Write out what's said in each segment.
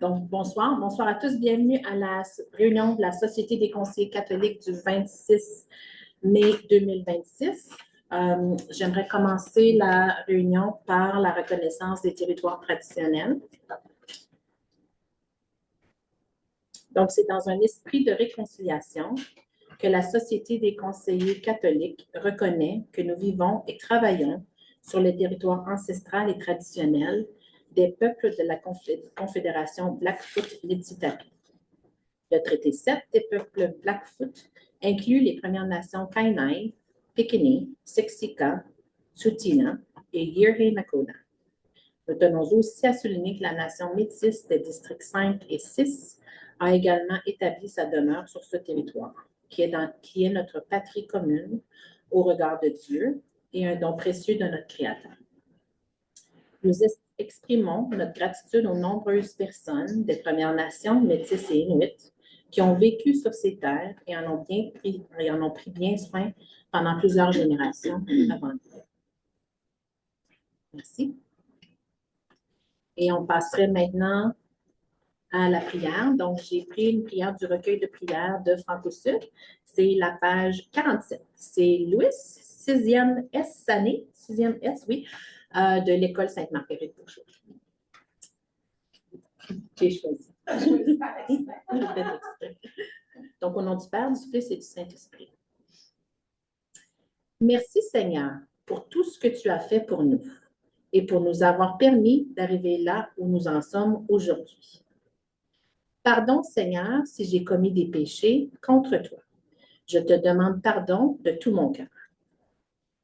Donc, bonsoir à tous. Bienvenue à la réunion de la Société des conseillers catholiques du 26 mai 2026. J'aimerais commencer la réunion par la reconnaissance des territoires traditionnels. Donc, c'est dans un esprit de réconciliation que la Société des conseillers catholiques reconnaît que nous vivons et travaillons sur les territoires ancestral et traditionnels des peuples de la Confédération Blackfoot-Niitsitapi. Le traité 7 des peuples Blackfoot inclut les Premières Nations Kainai, Piikini, Siksika, Tsuut'ina et Yirrkala Nakoda. Nous tenons aussi à souligner que la nation métisse des districts 5 et 6 a également établi sa demeure sur ce territoire, qui est notre patrie commune au regard de Dieu et un don précieux de notre Créateur. Nous exprimons notre gratitude aux nombreuses personnes des Premières Nations, Métis et Inuits qui ont vécu sur ces terres et en ont pris bien soin pendant plusieurs générations avant nous. Merci. Et on passerait maintenant à la prière. Donc, j'ai pris une prière du recueil de prières de Franco-Sud. C'est la page 47. C'est Louis, 6e S année, 6e S, oui, de l'École Sainte-Marguerite Bourgeois. J'ai choisi. Donc, au nom du Père, du Fils et du Saint-Esprit. Merci Seigneur pour tout ce que tu as fait pour nous et pour nous avoir permis d'arriver là où nous en sommes aujourd'hui. Pardon Seigneur si j'ai commis des péchés contre toi. Je te demande pardon de tout mon cœur.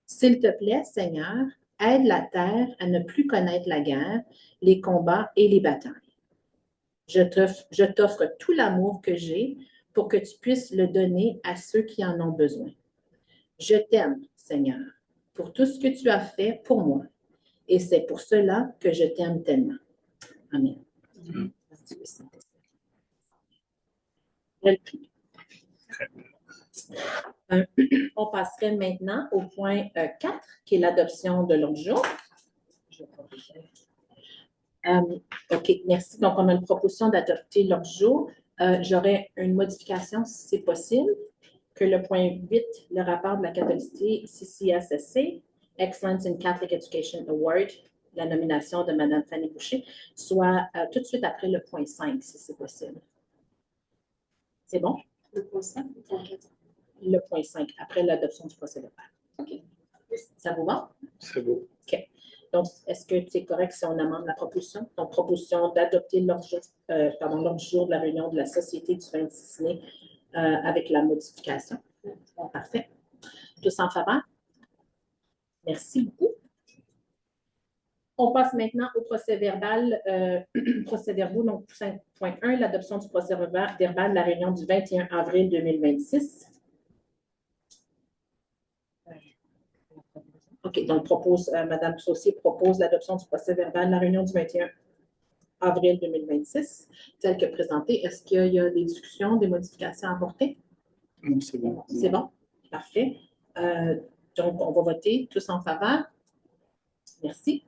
S'il te plaît, Seigneur, aide la terre à ne plus connaître la guerre, les combats et les batailles. Je t'offre tout l'amour que j'ai pour que tu puisses le donner à ceux qui en ont besoin. Je t'aime, Seigneur, pour tout ce que tu as fait pour moi. Et c'est pour cela que je t'aime tellement. Amen. On passerait maintenant au point 4, qui est l'adoption de l'ordre du jour. OK, merci. Donc, on a une proposition d'adopter l'ordre du jour. J'aurais une modification, si c'est possible, que le point 8, le rapport de la catholicité CCSSC, Excellence in Catholic Education Award, la nomination de Mme Fanny Boucher, soit tout de suite après le point 5, si c'est possible. C'est bon? Le point 5 ou le point 4? Le point 5, après l'adoption du procès-verbal. OK. Ça vous va? C'est beau. OK. Donc, est-ce que c'est correct si on amende la proposition? Donc, proposition d'adopter l'ordre du jour de la réunion de la Société du 26 mai avec la modification. Bon, parfait. Tous en faveur? Merci beaucoup. On passe maintenant au procès-verbal. Procès-verbaux, donc 5.1, l'adoption du procès-verbal de la réunion du 21 avril 2026. OK, donc Mme Saucier propose l'adoption du procès-verbal de la réunion du 21 avril 2026, tel que présenté. Est-ce qu'il y a des discussions, des modifications à apporter? Non, c'est bon. C'est bon? Parfait. Donc, on va voter tous en faveur. Merci.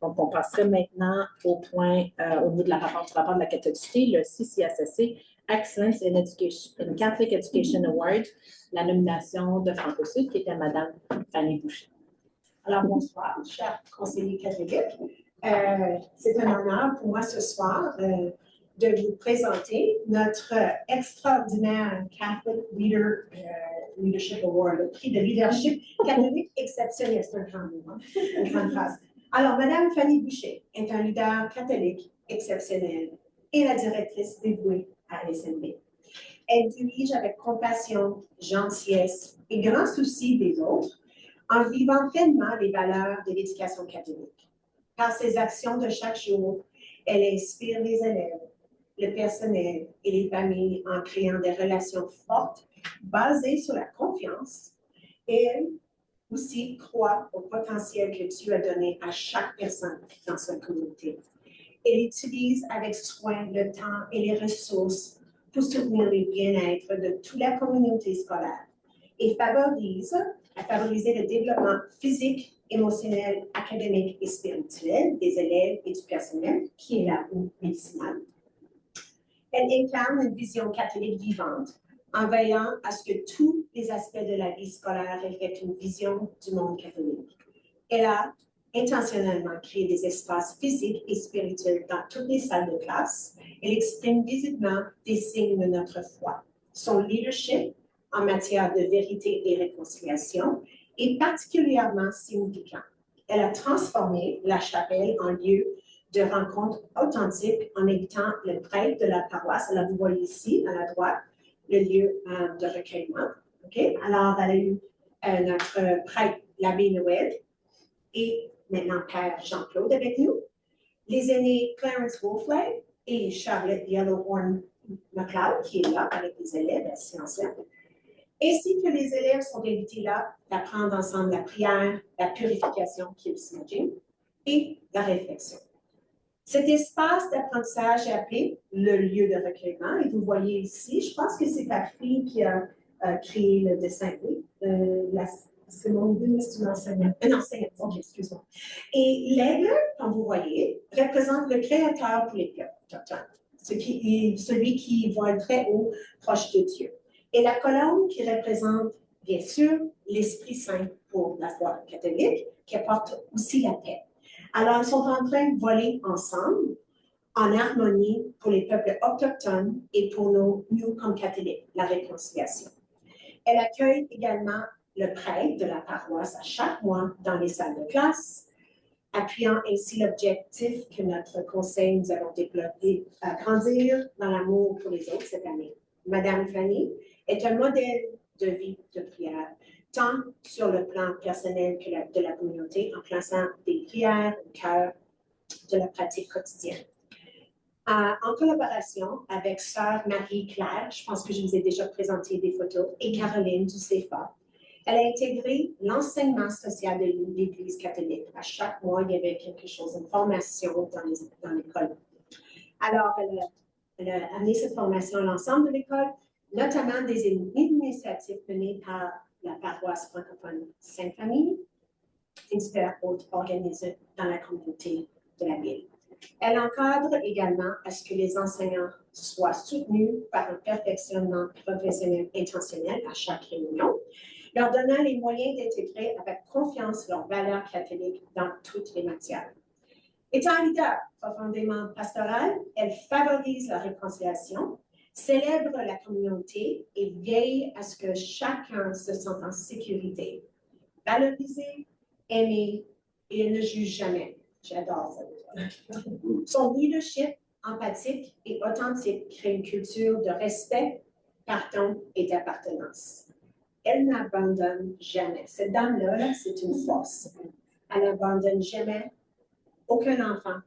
Donc, on passerait maintenant au point, au niveau du rapport de la catholicité, le CCSSC, Excellence in Catholic Education Award, la nomination de Franco-Sud, qui était Mme Fanny Boucher. Alors, bonsoir, chers conseillers catholiques. C'est un honneur pour moi ce soir de vous présenter notre extraordinaire Catholic Leadership Award, le prix de leadership catholique exceptionnel. C'est un grand mot, hein? Une grande phrase. Alors, Mme Fanny Boucher est un leader catholique exceptionnel et la directrice dévouée à l'SNB. Elle dirige avec compassion, gentillesse et grand souci des autres en vivant pleinement les valeurs de l'éducation catholique. Par ses actions de chaque jour, elle inspire les élèves, le personnel et les familles en créant des relations fortes basées sur la confiance. Et elle aussi croit au potentiel que Dieu a donné à chaque personne dans sa communauté. Elle utilise avec soin le temps et les ressources pour soutenir le bien-être de toute la communauté scolaire et favorise à favoriser le développement physique, émotionnel, académique et spirituel des élèves et du personnel qui est là au médicinal. Elle incarne une vision catholique vivante en veillant à ce que tous les aspects de la vie scolaire reflètent une vision du monde catholique. Elle a intentionnellement créé des espaces physiques et spirituels dans toutes les salles de classe. Elle exprime visiblement des signes de notre foi. Son leadership en matière de vérité et réconciliation est particulièrement significant. Elle a transformé la chapelle en lieu de rencontre authentique en invitant le prêtre de la paroisse. Alors, vous voyez ici, à la droite, le lieu de recueillement. Okay? Alors, elle a eu notre prêtre, l'abbé Noël, et maintenant Père Jean-Claude avec nous. Les aînés Clarence Wolfley et Charlotte Yellowhorn McLeod, qui est là avec les élèves assis ensemble, ainsi que les élèves sont invités là d'apprendre ensemble la prière, la purification, qui est le smudging, et la réflexion. Cet espace d'apprentissage est appelé le lieu de recueillement, et vous voyez ici, je pense que c'est ta fille qui a créé le dessin, oui, c'est mon idée, mais c'est une enseignante. Un enseignant, ok, excuse-moi. Et l'aigle, comme vous voyez, représente le créateur pour les peuples autochtones, celui qui voit très haut, proche de Dieu. Et la colombe qui représente, bien sûr, l'Esprit Saint pour la foi catholique, qui apporte aussi la paix. Alors, ils sont en train de voler ensemble, en harmonie pour les peuples autochtones et pour nous comme catholiques, la réconciliation. Elle accueille également le prêtre de la paroisse à chaque mois dans les salles de classe, appuyant ainsi l'objectif que notre conseil nous avons développé à grandir dans l'amour pour les autres cette année. Madame Fanny est un modèle de vie de prière, tant sur le plan personnel que de la communauté, en plaçant des prières au cœur de la pratique quotidienne. En collaboration avec Sœur Marie-Claire, je pense que je vous ai déjà présenté des photos, et Caroline du CEFA, elle a intégré l'enseignement social de l'Église catholique. À chaque mois, il y avait quelque chose, une formation dans l'école. Alors, elle a amené cette formation à l'ensemble de l'école, notamment des initiatives menées par la paroisse francophone Sainte-Famille, et divers autres organisés dans la communauté de la ville. Elle encadre également à ce que les enseignants soient soutenus par un perfectionnement professionnel intentionnel à chaque réunion, leur donnant les moyens d'intégrer avec confiance leurs valeurs catholiques dans toutes les matières. Étant leader profondément pastoral, elle favorise la réconciliation, célèbre la communauté et veille à ce que chacun se sente en sécurité, valorisé, aimé, et elle ne juge jamais. J'adore ça. Son leadership empathique et authentique crée une culture de respect, pardon et d'appartenance. Elle n'abandonne jamais. Cette dame-là, c'est une force. Elle n'abandonne jamais aucun enfant.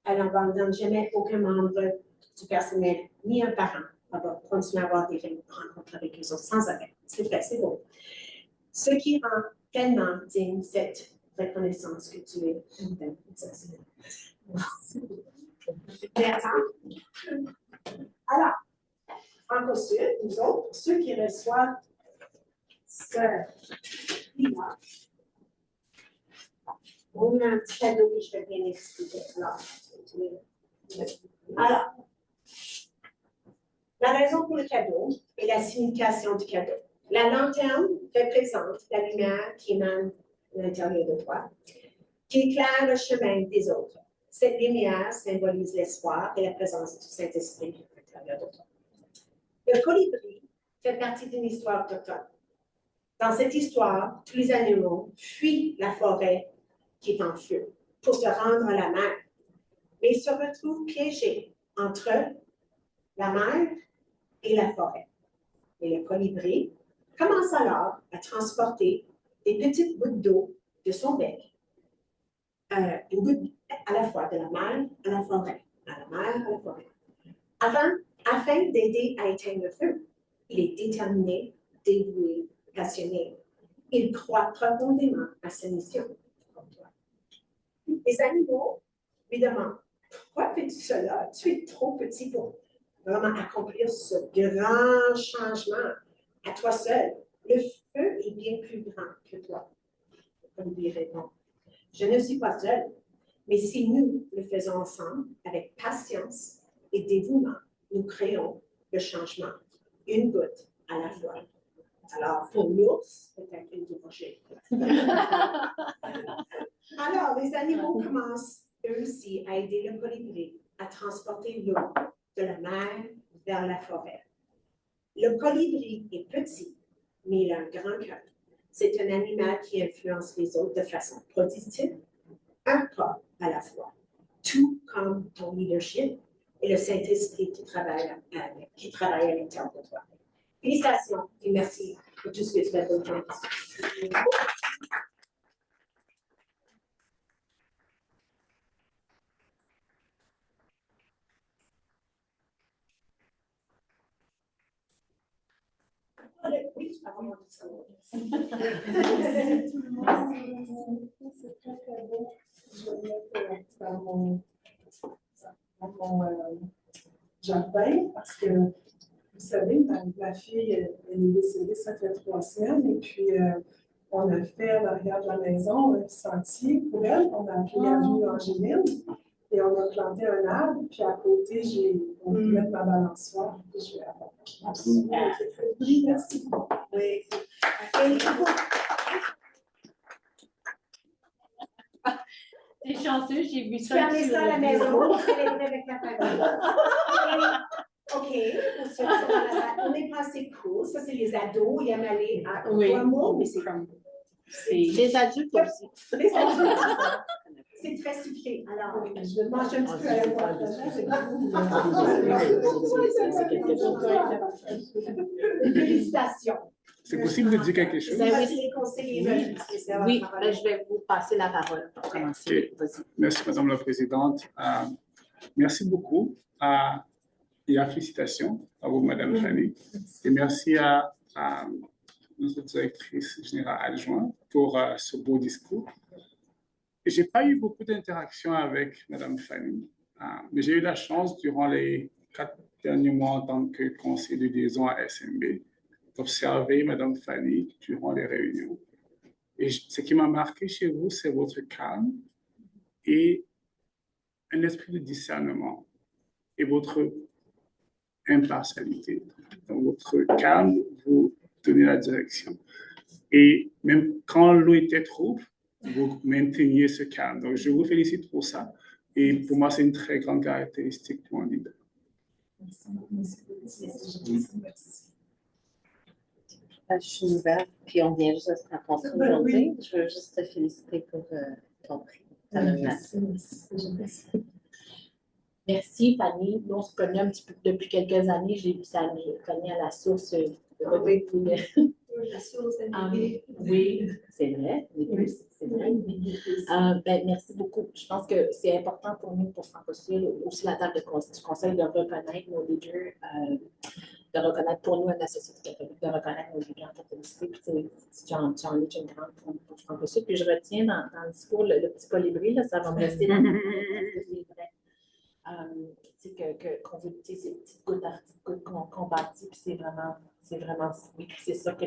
Elle n'abandonne jamais aucun membre du personnel, ni un parent. Elle va continuer à avoir des rencontres avec eux autres sans arrêt. C'est vrai, c'est beau. Ce qui rend pleinement digne cette reconnaissance que tu es une belle princesse. Merci. Alors, en ensuite, nous autres, ceux qui reçoivent ce prix-là, on a un petit cadeau que je vais bien expliquer. Alors, la raison pour le cadeau et la signification du cadeau. La lanterne représente la lumière qui émane de l'intérieur de toi, qui éclaire le chemin des autres. Cette lumière symbolise l'espoir et la présence du Saint-Esprit à l'intérieur de toi. Le colibri fait partie d'une histoire autochtone. Dans cette histoire, tous les animaux fuient la forêt qui est en feu pour se rendre à la mer, mais ils se retrouvent piégés entre la mer et la forêt. Et le colibri commence alors à transporter des petites gouttes d'eau de son bec, une goutte à la fois de la mer à la forêt, à la mer à la forêt. Afin d'aider à éteindre le feu, il est déterminé, dévoué, passionné. Il croit profondément à sa mission. Les animaux lui demandent « Pourquoi fais-tu cela? Tu es trop petit pour vraiment accomplir ce grand changement à toi seul. Le feu est bien plus grand que toi. Olivier répond. Je ne suis pas seule, mais si nous le faisons ensemble, avec patience et dévouement, nous créons le changement, une goutte à la fois. Alors, pour l'ours, peut-être une prochaine. Alors, les animaux commencent eux aussi à aider le colibri à transporter l'eau de la mer vers la forêt. Le colibri est petit, mais il a un grand cœur. C'est un animal qui influence les autres de façon positive, un pas à la fois, tout comme ton leadership et le Saint-Esprit qui travaille à l'intérieur de toi. Félicitations et merci pour tout ce que tu as fait. Oui, je parle de ça. Merci tout le monde. C'est très, très beau. Je vais mettre dans mon jardin parce que, vous savez, ma fille, elle est décédée, ça fait 3 semaines, et puis on a fait à l'arrière de la maison un sentier pour elle. On a appelé Avenue Angéline. Et on a planté un arbre, puis à côté, on peut mettre ma balançoire, puis je vais avoir. Oui, merci. Oui. C'est chanceux, j'ai vu Tu ça. as mis ça à la maison, célébrer avec la famille. OK, pour ceux qui sont dans la salle, on est passé cool. Ça, c'est les ados, ils aiment aller à 3 mots, mais c'est comme. Les adultes aussi. Les adultes, c'est très sucré. Alors, je vais manger un petit peu à la fois. Félicitations. C'est possible de dire quelque chose? Les conseillers. Oui, je vais vous passer la parole pour commencer. Okay. Merci, Madame la Présidente. Merci beaucoup et félicitations à vous, Madame Fanny. Et merci à notre directrice générale adjointe pour ce beau discours. Je n'ai pas eu beaucoup d'interactions avec Madame Fanny, mais j'ai eu la chance, durant les 4 derniers mois en tant que conseiller de liaison à SMB, d'observer Madame Fanny durant les réunions. Et ce qui m'a marqué chez vous, c'est votre calme et un esprit de discernement et votre impartialité. Dans votre calme, vous donnez la direction. Et même quand l'eau était trouble, vous mainteniez ce calme. Donc, je vous félicite pour ça. Et pour moi, c'est une très grande caractéristique pour un leader. Merci. Je suis nouvelle, puis on vient juste de rencontrer aujourd'hui. Oui. Je veux juste te féliciter pour ton prix. Merci. Merci, Fanny. Nous, on se connaît un petit peu depuis quelques années. J'ai vu Fanny à la source. La source, oui, c'est vrai. C'est vrai. Merci beaucoup. Je pense que c'est important pour nous, pour Francosul, aussi la table du conseil, de reconnaître nos leaders, de reconnaître pour nous, la société catholique, de reconnaître nos leaders en catholicité. Puis, j'en ai une grande pour Francosul. Puis, je retiens dans le discours le petit colibri, là, ça va me rester dans le c'est vrai. Qu'on veut, ces petites gouttes qu'on bâtit, puis c'est vraiment, oui, c'est ça que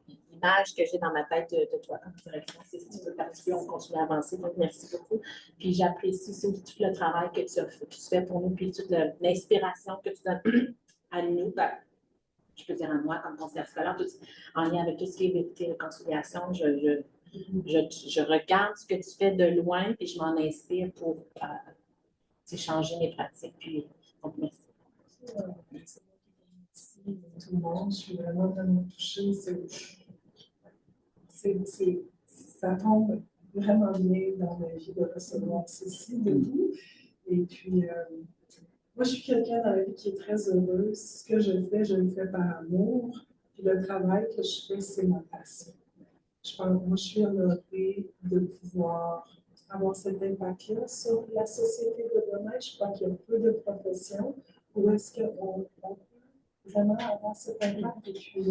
l'image que j'ai dans ma tête de toi comme direction, c'est ce que tu veux participer, on continue à avancer, donc merci beaucoup. Puis j'apprécie aussi tout le travail que tu fais pour nous, puis toute l'inspiration que tu donnes à nous, je peux dire à moi comme conseillère scolaire, en lien avec tout ce qui est vérité et réconciliation, je regarde ce que tu fais de loin, puis je m'en inspire pour changer mes pratiques. Puis, donc, merci. Merci tout le monde. Je suis vraiment touchée. Ça tombe vraiment bien dans ma vie de recevoir ceci de vous. Et puis, moi, je suis quelqu'un dans la vie qui est très heureuse. Ce que je le fais par amour. Puis le travail que je fais, c'est ma passion. Moi, je suis honorée de pouvoir avoir cet impact-là sur la société de demain. Je crois qu'il y a peu de professions où est-ce qu'on peut vraiment avoir cet impact. Et puis,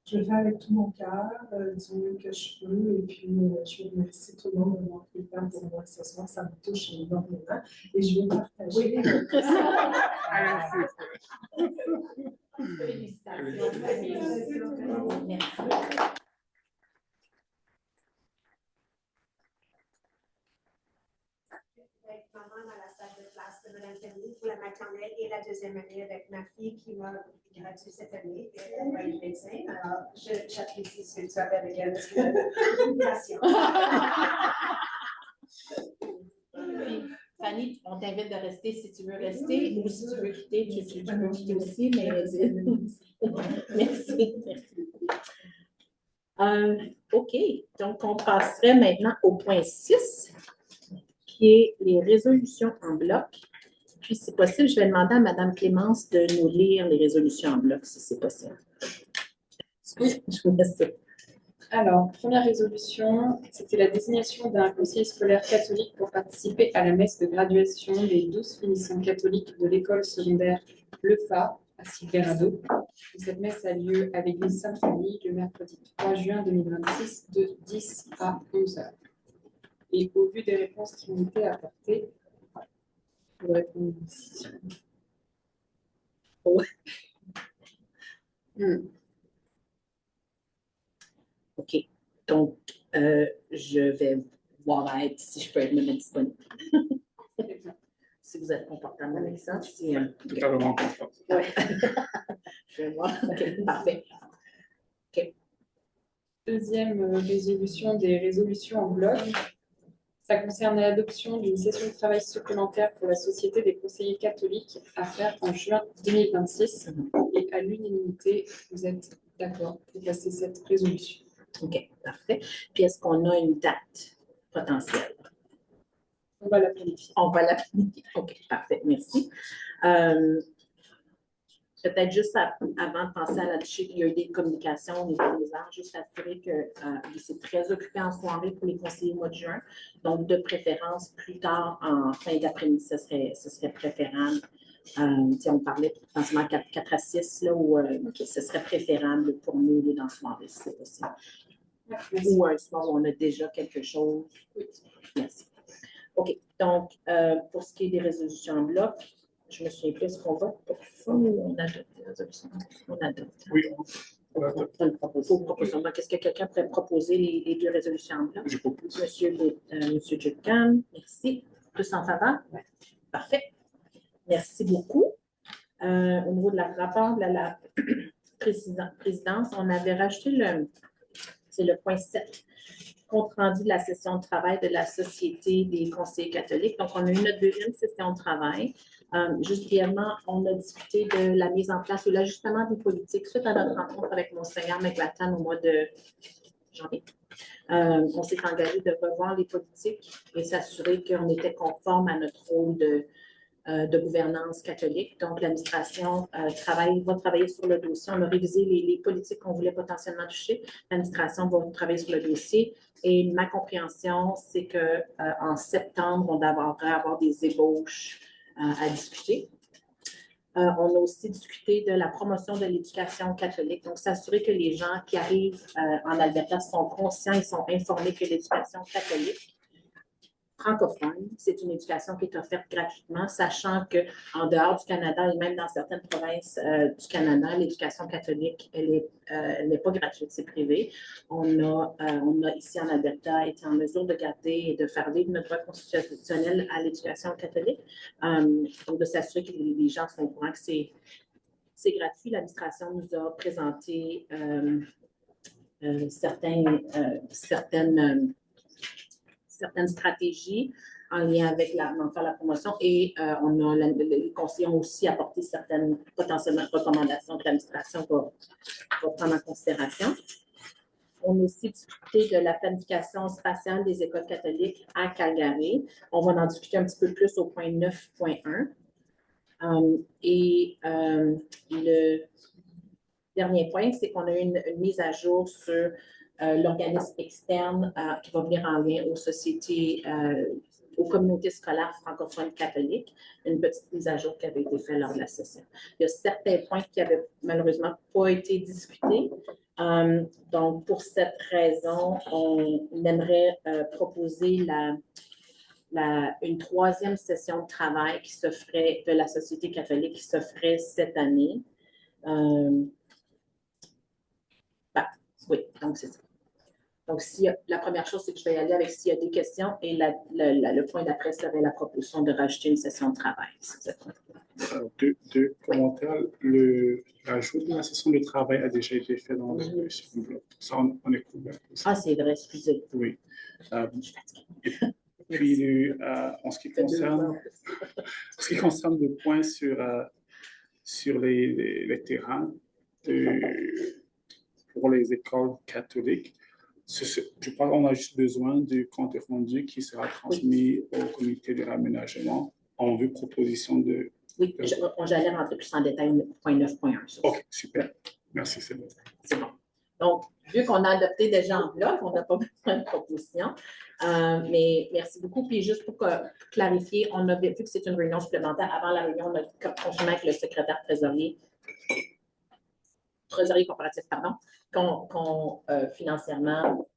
je le fais avec tout mon cœur, du mieux que je peux. Et puis, je remercie tout le monde de m'avoir pris le temps pour moi ce soir. Ça me touche énormément. Et je vais partager. Félicitations. Merci. Avec maman dans la salle de classe de Mme Fernier pour la maternelle et la deuxième année avec ma fille qui m'a gratuit cette année. Elle va être médecin. Alors, j'apprécie ce que tu as fait avec elle. Merci. Puis, Fanny, on t'invite de rester si tu veux rester ou si tu veux quitter, tu peux quitter aussi, mais merci. OK, donc on passerait maintenant au point 6, qui est les résolutions en bloc. Puis, si possible, je vais demander à Mme Clémence de nous lire les résolutions en bloc, si c'est possible. Oui. Je vous laisse ça. Alors, première résolution, c'était la désignation d'un conseiller scolaire catholique pour participer à la messe de graduation des 12 finissants catholiques de l'école secondaire Le Phare à Silverado. Cette messe a lieu à l'église Sainte-Famille le mercredi 3 juin 2026 de 10 à 11 heures. Et au vu des réponses qui ont été apportées, je vous réponds ici. Ouais. OK. Donc, je vais voir si je peux me mettre disponible. Si vous êtes confortable avec ça. Totalement confortable. Oui. Je vais voir. OK, parfait. OK. Deuxième résolution des résolutions en bloc. Ça concerne l'adoption d'une session de travail supplémentaire pour la Société des conseillers catholiques à faire en juin 2026. Et à l'unanimité, vous êtes d'accord pour passer cette résolution. OK, parfait. Puis, est-ce qu'on a une date potentielle? On va la planifier. On va la planifier. OK, parfait. Merci. Peut-être juste avant de penser à la discussion, il y a eu des communications au niveau des heures, juste assurer que c'est très occupé en soirée pour les conseillers au mois de juin. Donc, de préférence, plus tard, en fin d'après-midi, ce serait préférable. On parlait potentiellement 4 à 6, là, où ce serait préférable pour nous dans la soirée, si c'est possible. Ou un soir où on a déjà quelque chose. Oui. Merci. OK. Donc, pour ce qui est des résolutions en bloc, je me souviens plus qu'on vote pour ça ou on adopte les résolutions? On adopte. Oui, on adopte. Qu'est-ce que quelqu'un pourrait proposer les deux résolutions en bloc? Je propose. Monsieur Jutkan, merci. Tous en faveur? Oui. Parfait. Merci beaucoup. Au niveau de la rapport de la présidence, on avait rajouté c'est le point 7, compte rendu de la session de travail de la Société des conseillers catholiques. Donc, on a eu notre deuxième session de travail. Juste brièvement, on a discuté de la mise en place ou l'ajustement des politiques suite à notre rencontre avec Monseigneur McLatan au mois de janvier. On s'est engagé de revoir les politiques et s'assurer qu'on était conforme à notre rôle de gouvernance catholique. Donc, l'administration va travailler sur le dossier. On a révisé les politiques qu'on voulait potentiellement toucher. L'administration va travailler sur le dossier. Et ma compréhension, c'est qu'en septembre, on devrait avoir des ébauches à discuter. On a aussi discuté de la promotion de l'éducation catholique. Donc, s'assurer que les gens qui arrivent en Alberta sont conscients et sont informés que l'éducation catholique francophone, c'est une éducation qui est offerte gratuitement, sachant qu'en dehors du Canada et même dans certaines provinces du Canada, l'éducation catholique, elle n'est pas gratuite, c'est privé. On a ici en Alberta été en mesure de garder et de faire vivre notre droit constitutionnel à l'éducation catholique. Donc, de s'assurer que les gens sont au courant que c'est gratuit. L'administration nous a présenté certaines stratégies en lien avec la promotion et les conseillers ont aussi apporté certaines potentiellement recommandations que l'administration va prendre en considération. On a aussi discuté de la planification spatiale des écoles catholiques à Calgary. On va en discuter un petit peu plus au point 9.1. Le dernier point, c'est qu'on a eu une mise à jour sur l'organisme externe qui va venir en lien aux sociétés, aux communautés scolaires francophones catholiques, une petite mise à jour qui avait été faite lors de la session. Il y a certains points qui n'avaient malheureusement pas été discutés. Donc, pour cette raison, on aimerait proposer une troisième session de travail qui se ferait de la Société catholique qui se ferait cette année. Ben, oui, donc c'est ça. Donc, la première chose, c'est que je vais y aller avec s'il y a des questions et le point d'après serait la proposition de rajouter une session de travail. Si vous êtes Deux commentaires. L'ajout de la session de travail a déjà été fait dans le second bloc. Ça, on est couvert. Ah, c'est vrai, excusez. Oui. Je suis fatiguée. Et puis, en ce qui concerne le point sur les terrains pour les écoles catholiques, je crois qu'on a juste besoin du compte rendu qui sera transmis au comité de l'aménagement en vue de proposition de... Oui, j'allais rentrer plus en détail, point 9.1. OK, super. Merci, c'est bon. C'est bon. Donc, vu qu'on a adopté déjà en bloc, on n'a pas besoin de proposition. Mais merci beaucoup. Puis juste pour clarifier, on a vu que c'est une réunion supplémentaire. Avant la réunion, on a confirmé avec le secrétaire trésorier corporatif, pardon, qu'on financièrement,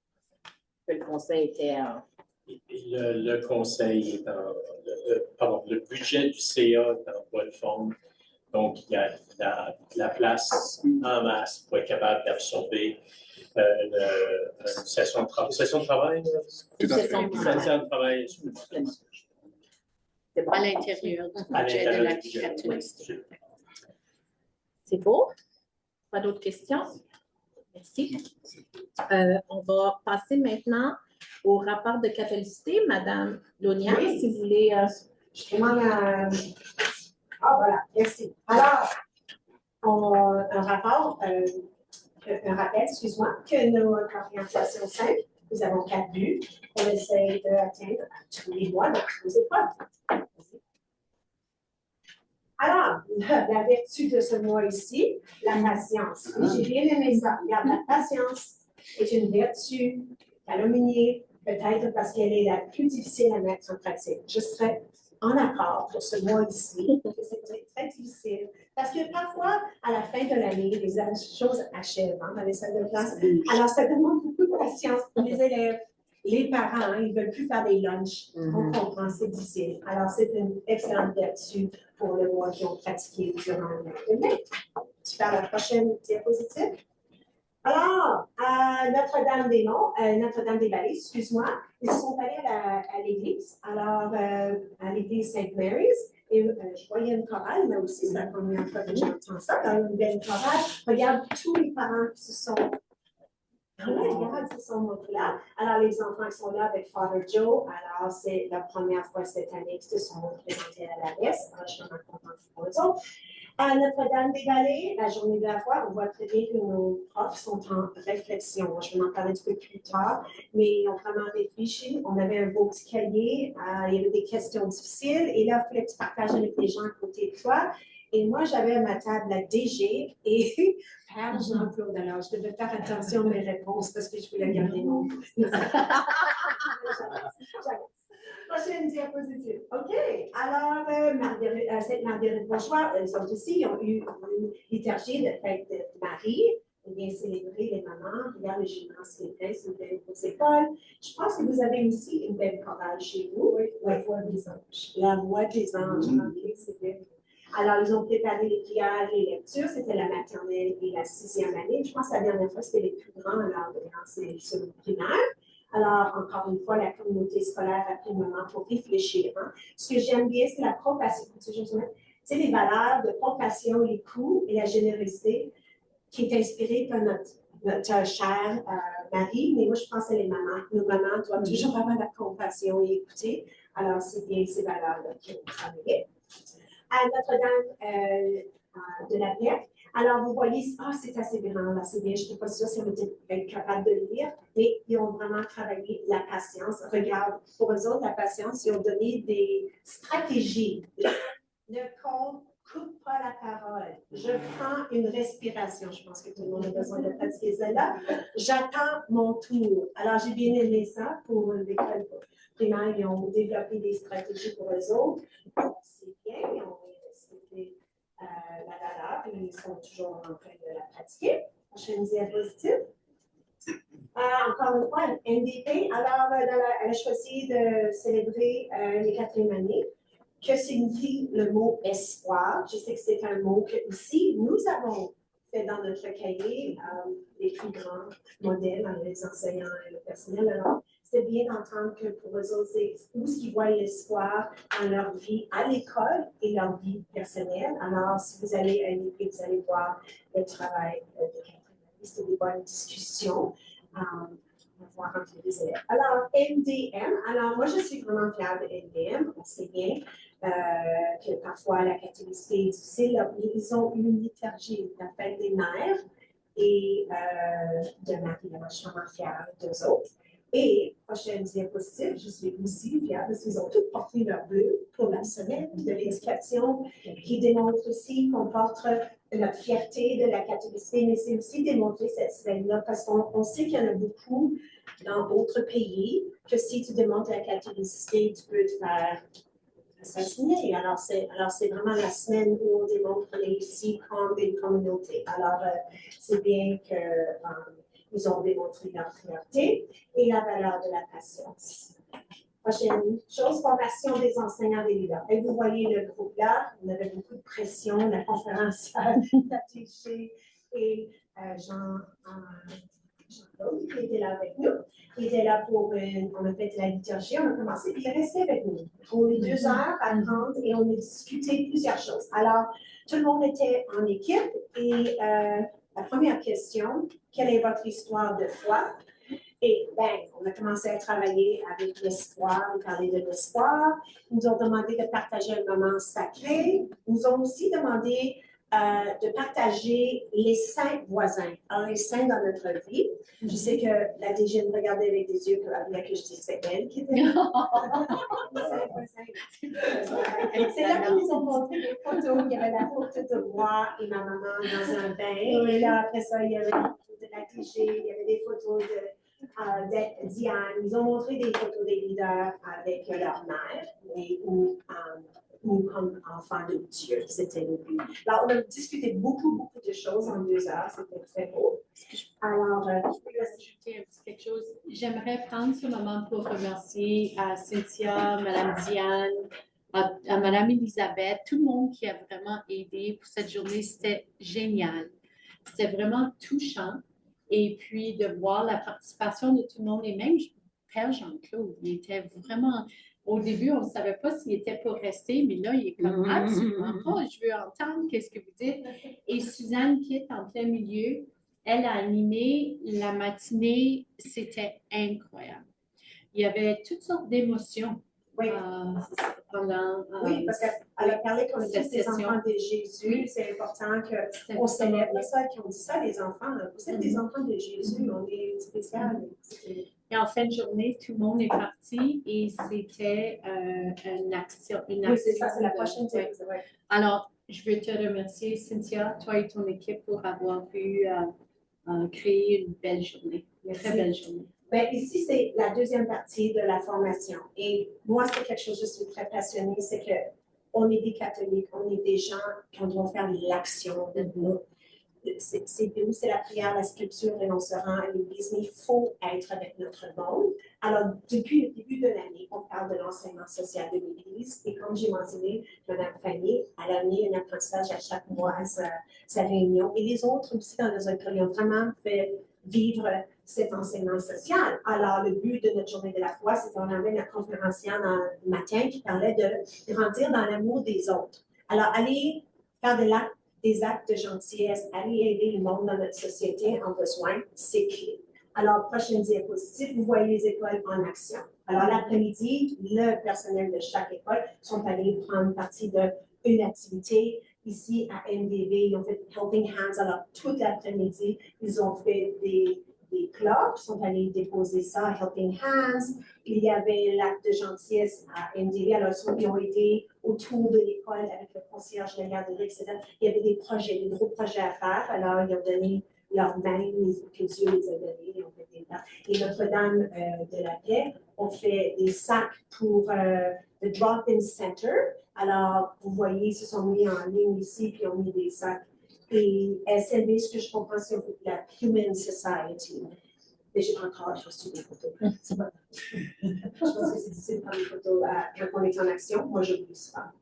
que le conseil était... Le conseil est le budget du CA est en bonne forme. Donc, il y a la place en masse pour être capable d'absorber une session de travail. Session de travail? Tout à fait. Session de travail. C'est bon. À l'intérieur du budget de la catholique. C'est beau? Pas d'autres questions? Merci. On va passer maintenant au rapport de catholicité. Madame Lonia, Oui. si vous voulez... Je demande à... Ah, voilà, merci. Alors, un rappel, excuse-moi, que notre orientation 5, nous avons 4 buts qu'on essaie d'atteindre tous les mois dans nos épreuves. Alors, la vertu de ce mois ici, la patience. J'ai bien aimé ça. Regarde, la patience est une vertu calomniée, peut-être parce qu'elle est la plus difficile à mettre en pratique. Je serais en accord pour ce mois ici, que c'est très difficile. Parce que parfois, à la fin de l'année, les choses achèvent dans les salles de classe. Alors, ça demande beaucoup de patience pour les élèves. Les parents, ils ne veulent plus faire des lunchs. On comprend, c'est difficile. Alors, c'est une excellente vertu pour le mois qui ont pratiqué durant le mois de mai. Tu fais la prochaine diapositive. Alors, à Notre-Dame-des-Vallées, excuse-moi, ils sont allés à l'église, alors à l'église Sainte-Mary's, et je voyais une chorale, mais aussi c'est la première fois que j'entends ça, dans une belle chorale. Regarde tous les parents qui se sont... Regarde, ils sont là. Alors, les enfants qui sont là avec Father Joe, alors c'est la première fois cette année qu'ils se sont présentés à la messe. Alors, je suis vraiment contente pour eux autres. À Notre-Dame-des-Vallées, la journée de la foi, on voit très bien que nos profs sont en réflexion. Je vais en parler un petit peu plus tard, mais ils ont vraiment réfléchi. On avait un beau petit cahier, il y avait des questions difficiles, et là, il fallait que tu partages avec les gens à côté de toi. Et moi, j'avais à ma table la DG et Père Jean-Claude. Alors, je devais faire attention à mes réponses parce que je voulais garder mon... Prochaine diapositive. OK. Alors, Sainte-Marguerite Bourgeois, elles ont aussi, ils ont eu une liturgie de fête de Marie. On vient célébrer les mamans. Regarde le gymnase qui c'est une belle école. Je pense que vous avez aussi une belle chorale chez vous. Oui, la voix des anges. La voix des anges. OK, c'est bien. Alors, ils ont préparé les prières et les lectures. C'était la maternelle et la 6e année. Je pense que la dernière fois, c'était les plus grands, alors, c'est le primaire. Alors, encore une fois, la communauté scolaire a pris un moment pour réfléchir. Hein. Ce que j'aime bien, c'est la compassion. C'est les valeurs de compassion, l'écoute et la générosité qui est inspirée par notre chère Marie. Mais moi, je pense que les mamans. Nos mamans doivent toujours avoir la compassion et écouter. Alors, c'est bien ces valeurs-là qui ont travaillé. À Notre-Dame de la Paix. Alors, vous voyez, c'est assez grand, là, c'est bien, je n'étais pas sûre si on était capable de le lire, mais ils ont vraiment travaillé la patience. Regarde, pour eux autres, la patience, ils ont donné des stratégies. Ne coupe pas la parole. Je prends une respiration. Je pense que tout le monde a besoin de pratiquer celle-là. J'attends mon tour. Alors, j'ai bien aimé ça pour l'école primaire. Ils ont développé des stratégies pour eux autres. C'est bien, ils ont respecté la valeur et ils sont toujours en train de la pratiquer. Prochaine diapositive. Encore une fois, NDP. Alors, elle a choisi de célébrer les 4e années. que signifie le mot espoir. Je sais que c'est un mot que ici, nous avons fait dans notre cahier, les plus grands modèles, les enseignants et le personnel. Alors, c'est bien d'entendre que pour eux autres, c'est où ils voient l'espoir dans leur vie à l'école et leur vie personnelle. Alors, si vous allez à l'IP, vous allez voir le travail de Catherine. C'est des bonnes discussions. Voir entre les élèves. Alors, MDM, alors moi je suis vraiment fière de MDM, on sait bien que parfois la catholicité est difficile, ils ont une liturgie, la fête des mères et de Marie, moi je suis vraiment fière d'eux autres. Et prochaine diapositive, je suis aussi fière parce qu'ils ont tous porté leur bleu pour la semaine de l'éducation qui démontre aussi qu'on porte notre fierté de la catholicité, mais c'est aussi démontrer cette semaine-là parce qu'on sait qu'il y en a beaucoup dans d'autres pays que si tu démontres la catholicité, tu peux te faire assassiner. Alors, c'est vraiment la semaine où on démontre les récits comme des communautés. Alors, c'est bien qu'ils ont démontré leur fierté et la valeur de la patience. Prochaine chose, formation des enseignants des leaders. Et vous voyez le groupe là, on avait beaucoup de pression, la conférence affichée et Jean-Claude qui était là avec nous. Il était là pour, on a fait la liturgie, on a commencé, puis il est resté avec nous pour les 2 heures à 30 et on a discuté plusieurs choses. Alors, tout le monde était en équipe et la première question, quelle est votre histoire de foi? Et bien, on a commencé à travailler avec l'espoir, parler de l'espoir. Ils nous ont demandé de partager un moment sacré. Ils nous ont aussi demandé de partager les saints voisins. Alors, les saints dans notre vie. Je sais que la DG me regardait avec des yeux probablement que je dis c'est elle qui était. Les saints voisins. C'est là qu'ils nous ont montré des photos. Il y avait la photo de moi et ma maman dans un bain. Et là, après ça, il y avait des photos de la DG, il y avait des photos de Diane. Ils ont montré des photos des leaders avec leur mère, ou comme enfants de Dieu. C'était le but. Alors, on a discuté beaucoup de choses en 2 heures. C'était très beau. Alors, je peux ajouter un petit quelque chose. J'aimerais prendre ce moment pour remercier Cynthia, Mme Diane, à Mme Elisabeth, tout le monde qui a vraiment aidé pour cette journée. C'était génial. C'était vraiment touchant. Et puis, de voir la participation de tout le monde, et même Père Jean-Claude, il était vraiment, au début, on ne savait pas s'il était pour rester, mais là, il est comme absolument pas, je veux entendre qu'est-ce que vous dites. Et Suzanne qui est en plein milieu, elle a animé la matinée, c'était incroyable. Il y avait toutes sortes d'émotions. Oui. Oui, parce qu'elle a parlé comme tous des enfants de Jésus. Oui. C'est important qu'on célèbre ça, qu'on dit ça, les enfants. Vous êtes des enfants de Jésus, on est spécial. Et en fin de journée, tout le monde est parti et c'était une action. Oui, c'est ça, c'est la prochaine chose. Ouais. Alors, je veux te remercier, Cynthia, toi et ton équipe, pour avoir pu créer une belle journée, une très belle journée. Bien, ici, c'est la deuxième partie de la formation. Et moi, c'est quelque chose, je suis très passionnée, c'est qu'on est des catholiques, on est des gens qui doivent faire l'action. C'est la prière, la scripture, et on se rend à l'église, mais il faut être avec notre monde. Alors, depuis le début de l'année, on parle de l'enseignement social de l'église. Et comme j'ai mentionné, Mme Fanny, elle a amené un apprentissage à chaque mois à sa réunion. Et les autres aussi dans nos écoles, ils ont vraiment fait vivre cet enseignement social. Alors, le but de notre journée de la foi, c'est qu'on avait la conférencière dans le matin qui parlait de grandir dans l'amour des autres. Alors, aller faire des actes de gentillesse, aller aider le monde dans notre société en besoin, c'est clé. Alors, prochaine diapositive, vous voyez les écoles en action. Alors, l'après-midi, le personnel de chaque école sont allés prendre partie d'une activité. Ici, à MDV, ils ont fait Helping Hands. Alors, toute l'après-midi, ils ont fait des clubs, sont allés déposer ça à Helping Hands. Il y avait l'acte de gentillesse à MDV. Alors, ils ont été autour de l'école avec le concierge, le garderie, etc. Il y avait des projets, des gros projets à faire. Alors, ils ont donné leur main que Dieu les a donnés. Ils ont fait des dates. Et Notre-Dame de la Paix ont fait des sacs pour le Drop-In Center. Alors, vous voyez, ils se sont mis en ligne ici, puis ont mis des sacs. Et SLB, ce que je comprends, c'est la Human Society. Mais j'ai encore reçu des photos. C'est pas je pense que c'est difficile de prendre des photos quand on est en action. Moi, je vous ça.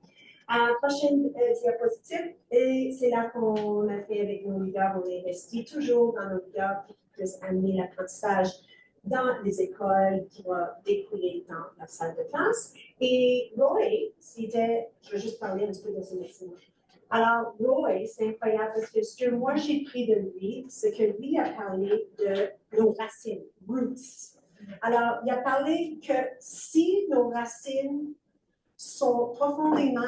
Prochaine diapositive, et c'est là qu'on a fait avec nos leaders, on investit toujours dans nos leaders qui puissent amener l'apprentissage dans les écoles qui vont découler dans la salle de classe. Et Roy, c'était, je vais juste parler un petit peu de ce médecin. Alors, Roy, c'est incroyable parce que ce que moi j'ai pris de lui, c'est que lui a parlé de nos racines, roots. Alors, il a parlé que si nos racines sont profondément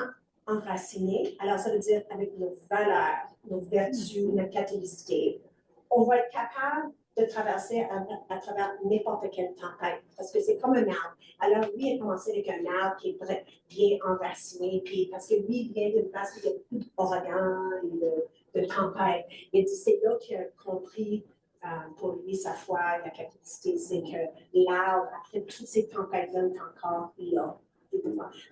enracinées, alors ça veut dire avec nos valeurs, nos vertus, notre catholicité, on va être capable de traverser à travers n'importe quelle tempête, parce que c'est comme un arbre. Alors, lui, il a commencé avec un arbre qui est bien enraciné, puis parce que lui, il vient d'une place où il y a beaucoup d'ouragans et de tempêtes. Il dit, c'est là qu'il a compris pour lui, sa foi, la catholicité, c'est que l'arbre, après toutes ces tempêtes-là, est encore là.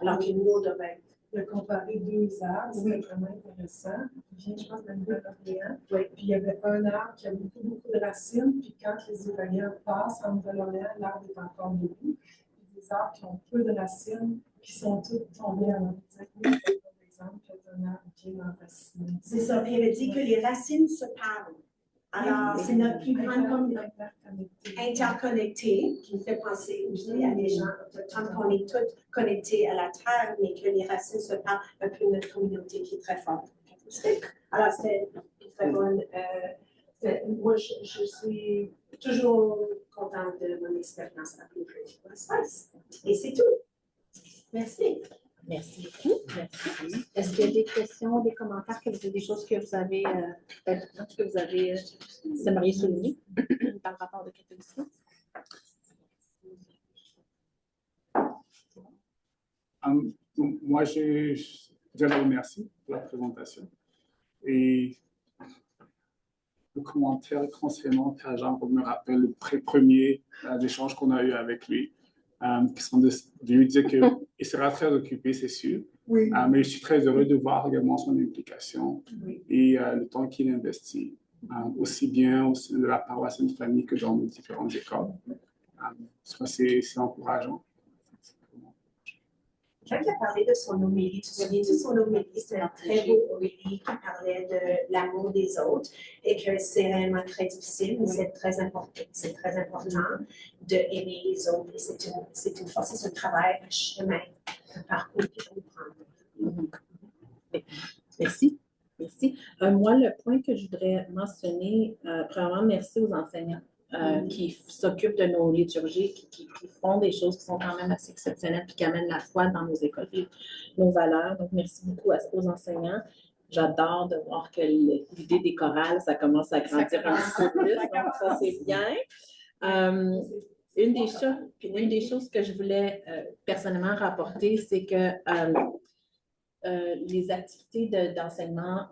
Alors que nous, on devrait de comparer deux arbres, c'était vraiment intéressant. Il vient, je pense, de la Nouvelle-Orléans. Oui. Puis il y avait un arbre qui a beaucoup de racines, puis quand les Iraniens passent en Nouvelle-Orléans, l'arbre est encore debout. Puis des arbres qui ont peu de racines, qui sont toutes tombées à l'entrée. Par exemple, un arbre bien enraciné. C'est ça, puis il avait dit que les racines se parlent. Alors, c'est notre plus grande interconnecté qui me fait penser aussi à des gens, tant qu'on est tous connectés à la Terre, mais que les racines se parlent, un peu notre communauté qui est très forte. Alors, c'est une très bonne. Moi, je suis toujours contente de mon expérience à Blue Creek Space. Et c'est tout. Merci. Merci beaucoup. Merci. Est-ce qu'il y a des questions, des commentaires, des choses que vous avez, vous aimeriez souligner dans le rapport de catholicisme? Moi, je vous remercie pour la présentation. Et le commentaire concernant Tajan, je me rappelle le premier échange qu'on a eu avec lui. Qui sont de lui dire qu'il sera très occupé, c'est sûr. Oui. Mais je suis très heureux de voir également son implication et le temps qu'il investit, aussi bien au sein de la paroisse et de famille que dans les différentes écoles. C'est encourageant. Quand il a parlé de son homélie, tu te souviens de son homélie, c'était un très beau homélie qui parlait de l'amour des autres et que c'est réellement très difficile, mais c'est très important d'aimer les autres. C'est une force, c'est un travail, un chemin, un parcours qu'il faut prendre. Merci. Merci. Moi, le point que je voudrais mentionner, premièrement, merci aux enseignants. Qui s'occupent de nos liturgies, qui font des choses qui sont quand même assez exceptionnelles, puis qui amènent la foi dans nos écoles, puis nos valeurs. Donc, merci beaucoup aux enseignants. J'adore de voir que l'idée des chorales, ça commence à grandir un peu plus, donc ça, c'est bien. Une des choses que je voulais personnellement rapporter, c'est que les activités d'enseignement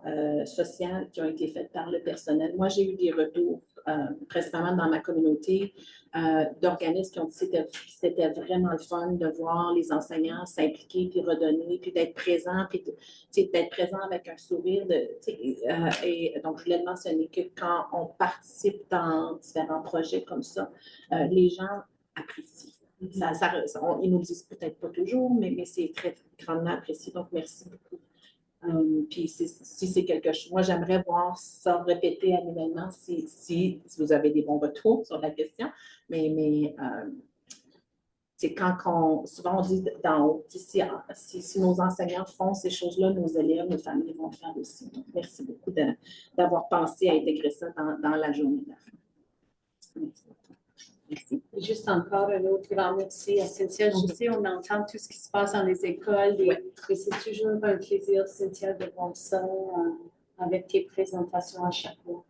social qui ont été faites par le personnel. Moi, j'ai eu des retours, principalement dans ma communauté, d'organismes qui ont dit que c'était vraiment le fun de voir les enseignants s'impliquer, puis redonner, puis d'être présents, puis d'être présents avec un sourire. Et donc, je voulais le mentionner que quand on participe dans différents projets comme ça, les gens apprécient. Ils nous le disent peut-être pas toujours, mais c'est très grandement apprécié. Donc, merci beaucoup. Puis, si c'est quelque chose, moi, j'aimerais voir ça répéter annuellement si vous avez des bons retours sur la question. Mais c'est souvent on dit d'en haut, si nos enseignants font ces choses-là, nos élèves, nos familles vont le faire aussi. Donc, merci beaucoup d'avoir pensé à intégrer ça dans la journée de la fin. Merci. Merci. Juste encore un autre grand merci à Cynthia. Je sais, on entend tout ce qui se passe dans les écoles et c'est toujours un plaisir, Cynthia, de voir ça avec tes présentations à chaque fois.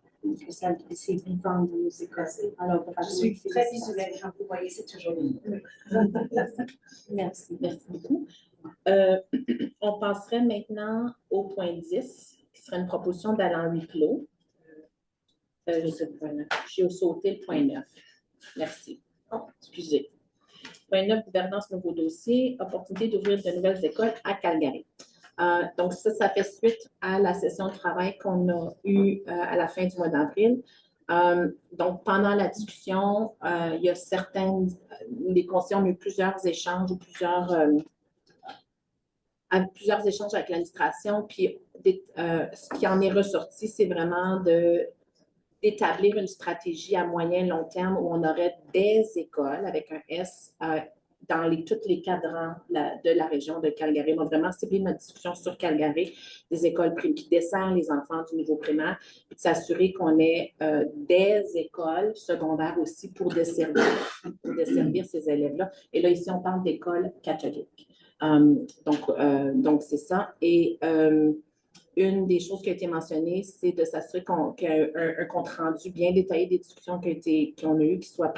C'est vivant dans nos écoles. Alors, je suis très visuelle quand vous voyez, c'est toujours Merci. Merci beaucoup. On passerait maintenant au point 10, qui serait une proposition d'aller en huis clos. J'ai sauté le point 9. Merci. Oh, excusez. Point 9, gouvernance, nouveau dossier, opportunité d'ouvrir de nouvelles écoles à Calgary. Donc, ça fait suite à la session de travail qu'on a eue à la fin du mois d'avril. Donc, pendant la discussion, il y a les conseillers ont eu plusieurs échanges ou plusieurs échanges avec l'administration, puis ce qui en est ressorti, c'est vraiment d'établir une stratégie à moyen et long terme où on aurait des écoles avec un S dans tous les cadrans de la région de Calgary. On a vraiment ciblé notre discussion sur Calgary, des écoles qui desservent les enfants du niveau primaire, et de s'assurer qu'on ait des écoles secondaires aussi pour desservir ces élèves-là. Et là, ici, on parle d'écoles catholiques. Donc, c'est ça. Et une des choses qui a été mentionnée, c'est de s'assurer qu'il y a un compte rendu bien détaillé des discussions qu'on a eues, qui soit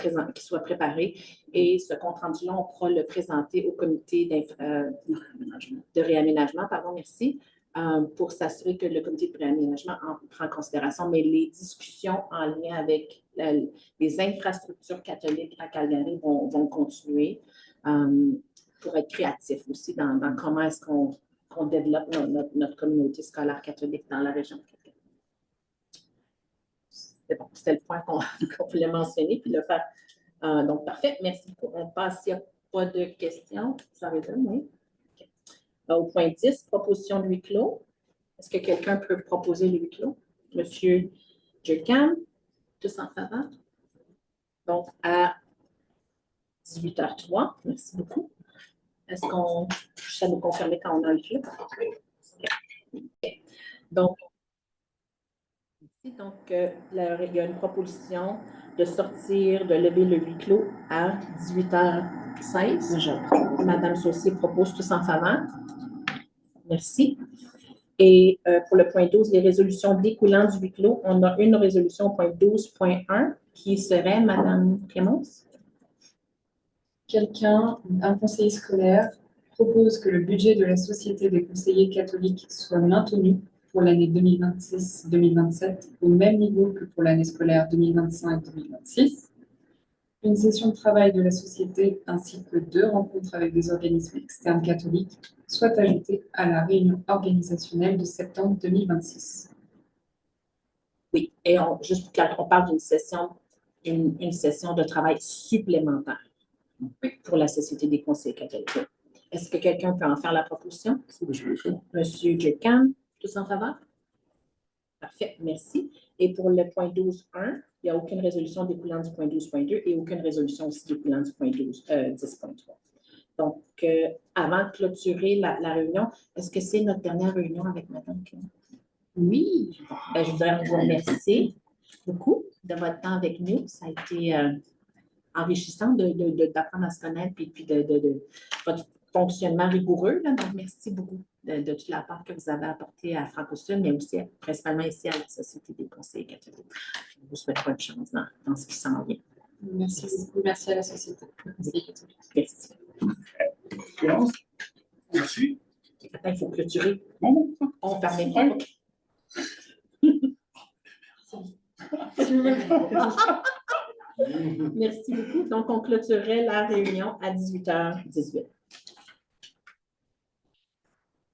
préparé. Et ce compte rendu-là, on pourra le présenter au comité de réaménagement, pour s'assurer que le comité de réaménagement en prend en considération. Mais les discussions en lien avec les infrastructures catholiques à Calgary vont continuer pour être créatifs aussi dans comment est-ce qu'on développe notre communauté scolaire catholique dans la région de Calgary. C'était le point qu'on voulait mentionner, puis le faire. Donc, parfait. Merci beaucoup. On passe, s'il n'y a pas de questions. Ça va être oui. Okay. Au point 10, proposition de huis clos. Est-ce que quelqu'un peut proposer le huis clos? Monsieur Durkheim, tous en faveur? Donc, à 18h03. Merci beaucoup. Est-ce qu'on ça nous confirmer quand on a le clos? Okay. Donc, il y a une proposition de lever le huis clos à 18h16. Madame Saucier propose tous en faveur. Merci. Et pour le point 12, les résolutions découlant du huis clos, on a une résolution point 12.1 qui serait Madame Clémence. Un conseiller scolaire, propose que le budget de la Société des conseillers catholiques soit maintenu pour l'année 2026-2027 au même niveau que pour l'année scolaire 2025-2026. Une session de travail de la Société ainsi que 2 rencontres avec des organismes externes catholiques soient ajoutées à la réunion organisationnelle de septembre 2026. Oui, et juste pour qu'on parle d'une session de travail supplémentaire pour la Société des conseillers catholiques. Est-ce que quelqu'un peut en faire la proposition? Je le fais. Monsieur Durkheim, tous en faveur? Parfait, merci. Et pour le point 12.1, il n'y a aucune résolution découlant du point 12.2 et aucune résolution aussi découlant du point 10.3. Donc, avant de clôturer la réunion, est-ce que c'est notre dernière réunion avec Mme Clément? Oui. Je voudrais vous remercier beaucoup de votre temps avec nous. Ça a été enrichissant d'apprendre à se connaître et puis de votre fonctionnement rigoureux. Là. Donc, merci beaucoup de toute la part que vous avez apportée à Franco-Sud, mais aussi principalement ici à la Société des conseillers catholiques. Je vous souhaite bonne chance dans ce qui s'en vient. Merci beaucoup. Merci à la Société des conseillers catholiques. Merci. Merci. Attends, il faut clôturer. On ferme les portes. Merci beaucoup. Donc, on clôturerait la réunion à 18h18.